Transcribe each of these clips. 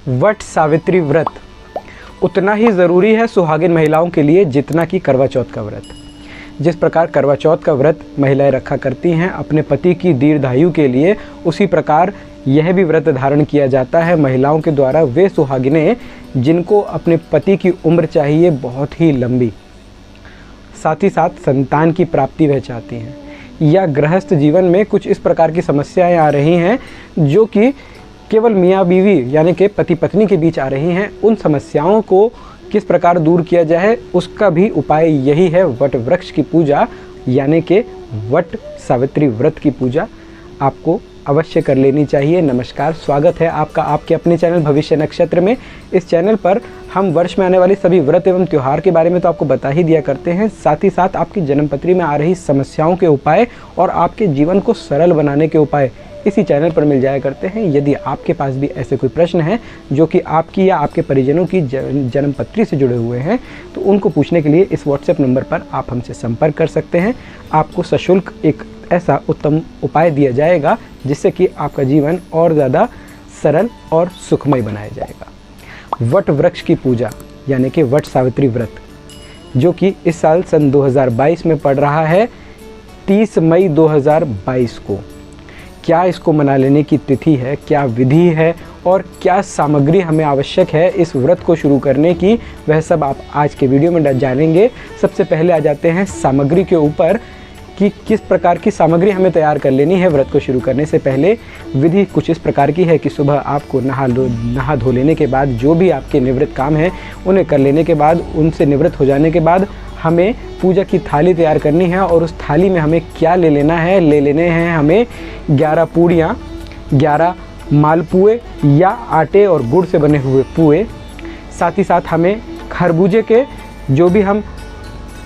वट सावित्री व्रत उतना ही ज़रूरी है सुहागिन महिलाओं के लिए जितना कि करवा चौथ का व्रत। जिस प्रकार करवा चौथ का व्रत महिलाएं रखा करती हैं अपने पति की दीर्घायु के लिए, उसी प्रकार यह भी व्रत धारण किया जाता है महिलाओं के द्वारा वे सुहागिनें जिनको अपने पति की उम्र चाहिए बहुत ही लंबी, साथ ही साथ संतान की प्राप्ति वह चाहती हैं, या गृहस्थ जीवन में कुछ इस प्रकार की समस्याएं आ रही हैं जो कि केवल मियाँ बीवी यानी कि पति पत्नी के बीच आ रही हैं। उन समस्याओं को किस प्रकार दूर किया जाए उसका भी उपाय यही है वट वृक्ष की पूजा, यानी कि वट सावित्री व्रत की पूजा आपको अवश्य कर लेनी चाहिए। नमस्कार, स्वागत है आपका आपके अपने चैनल भविष्य नक्षत्र में। इस चैनल पर हम वर्ष में आने वाली सभी व्रत एवं त्यौहार के बारे में तो आपको बता ही दिया करते हैं, साथ ही साथ आपकी जन्मपत्री में आ रही समस्याओं के उपाय और आपके जीवन को सरल बनाने के उपाय इसी चैनल पर मिल जाया करते हैं। यदि आपके पास भी ऐसे कोई प्रश्न हैं जो कि आपकी या आपके परिजनों की जन्मपत्री से जुड़े हुए हैं तो उनको पूछने के लिए इस व्हाट्सएप नंबर पर आप हमसे संपर्क कर सकते हैं। आपको सशुल्क एक ऐसा उत्तम उपाय दिया जाएगा जिससे कि आपका जीवन और ज़्यादा सरल और सुखमय बनाया जाएगा। वट वृक्ष की पूजा यानी कि वट सावित्री व्रत जो कि इस साल सन 2022 में पड़ रहा है 30 मई 2022 को। क्या इसको मना लेने की तिथि है, क्या विधि है और क्या सामग्री हमें आवश्यक है इस व्रत को शुरू करने की, वह सब आप आज के वीडियो में जानेंगे। सबसे पहले आ जाते हैं सामग्री के ऊपर कि किस प्रकार की सामग्री हमें तैयार कर लेनी है व्रत को शुरू करने से पहले। विधि कुछ इस प्रकार की है कि सुबह आपको नहा धो लेने के बाद जो भी आपके निवृत्त काम हैं उन्हें कर लेने के बाद, उनसे निवृत्त हो जाने के बाद हमें पूजा की थाली तैयार करनी है और उस थाली में हमें क्या ले लेना है, ले लेने हैं हमें 11 पूड़ियाँ, 11 मालपुए या आटे और गुड़ से बने हुए पुए। साथ ही साथ हमें खरबूजे के जो भी हम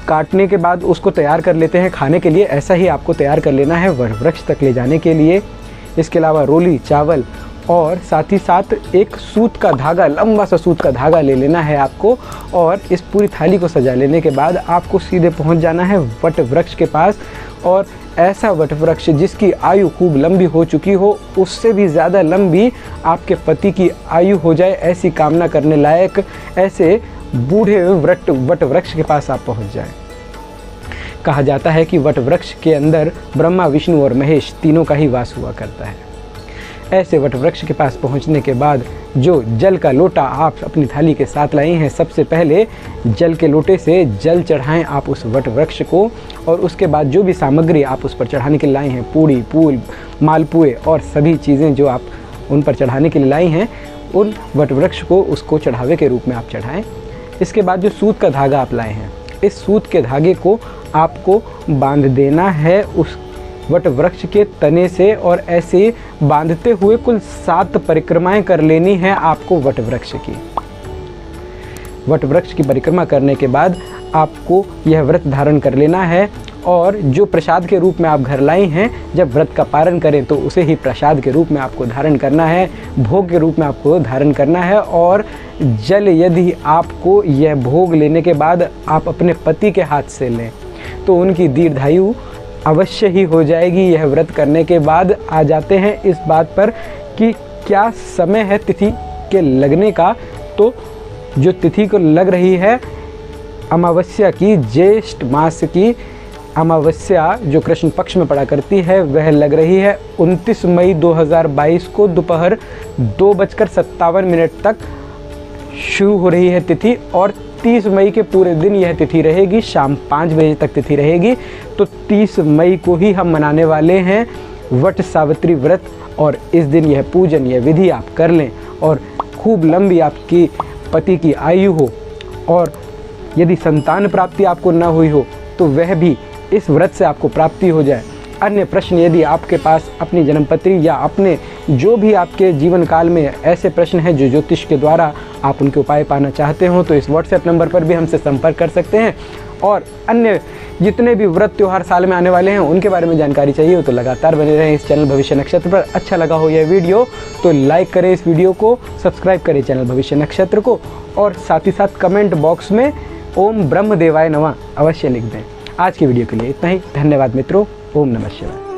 काटने के बाद उसको तैयार कर लेते हैं खाने के लिए, ऐसा ही आपको तैयार कर लेना है वट वृक्ष तक ले जाने के लिए। इसके अलावा रोली चावल और साथ ही साथ एक सूत का धागा, लंबा सा सूत का धागा ले लेना है आपको। और इस पूरी थाली को सजा लेने के बाद आपको सीधे पहुंच जाना है वट वृक्ष के पास, और ऐसा वट वृक्ष जिसकी आयु खूब लंबी हो चुकी हो, उससे भी ज़्यादा लंबी आपके पति की आयु हो जाए, ऐसी कामना करने लायक ऐसे बूढ़े वट वृक्ष के पास आप पहुंच जाएं। कहा जाता है कि वट वृक्ष के अंदर ब्रह्मा, विष्णु और महेश तीनों का ही वास हुआ करता है। ऐसे वट वृक्ष के पास पहुंचने के बाद जो जल का लोटा आप अपनी थाली के साथ लाए हैं, सबसे पहले जल के लोटे से जल चढ़ाएं आप उस वट वृक्ष को, और उसके बाद जो भी सामग्री आप उस पर चढ़ाने के लिए लाए हैं, पूड़ी, फूल, मालपुए और सभी चीज़ें जो आप उन पर चढ़ाने के लिए लाई हैं, उन वट वृक्ष को उसको चढ़ावे के रूप में आप चढ़ाएँ। इसके बाद जो सूत का धागा आप लाए हैं, इस सूत के धागे को आपको बांध देना है उस वट वृक्ष के तने से, और ऐसे बांधते हुए कुल 7 परिक्रमाएं कर लेनी है आपको वट वृक्ष की। वट वृक्ष की परिक्रमा करने के बाद आपको यह व्रत धारण कर लेना है, और जो प्रसाद के रूप में आप घर लाई हैं, जब व्रत का पारण करें तो उसे ही प्रसाद के रूप में आपको धारण करना है, भोग के रूप में आपको धारण करना है। और जल यदि आपको यह भोग लेने के बाद आप अपने पति के हाथ से लें तो उनकी दीर्घायु अवश्य ही हो जाएगी। यह व्रत करने के बाद आ जाते हैं इस बात पर कि क्या समय है तिथि के लगने का। तो जो तिथि को लग रही है अमावस्या की, ज्येष्ठ मास की अमावस्या जो कृष्ण पक्ष में पड़ा करती है, वह लग रही है 29 मई 2022 को दोपहर 2:57 तक शुरू हो रही है तिथि, और 30 मई के पूरे दिन यह तिथि रहेगी, शाम 5 बजे तक तिथि रहेगी। तो 30 मई को ही हम मनाने वाले हैं वट सावित्री व्रत, और इस दिन यह पूजन, यह विधि आप कर लें और खूब लंबी आपकी पति की आयु हो, और यदि संतान प्राप्ति आपको न हुई हो तो वह भी इस व्रत से आपको प्राप्ति हो जाए। अन्य प्रश्न यदि आपके पास अपनी जन्मपत्री या अपने जो भी आपके जीवन काल में ऐसे प्रश्न हैं जो ज्योतिष के द्वारा आप उनके उपाय पाना चाहते हो तो इस व्हाट्सएप नंबर पर भी हमसे संपर्क कर सकते हैं। और अन्य जितने भी व्रत त्यौहार साल में आने वाले हैं उनके बारे में जानकारी चाहिए हो तो लगातार बने रहें इस चैनल भविष्य नक्षत्र पर। अच्छा लगा हो यह वीडियो तो लाइक करें इस वीडियो को, सब्सक्राइब करें चैनल भविष्य नक्षत्र को, और साथ ही साथ कमेंट बॉक्स में ओम ब्रह्म देवाय नमः अवश्य लिख दें। आज की वीडियो के लिए इतना ही। धन्यवाद मित्रों। ओम नमः शिवाय।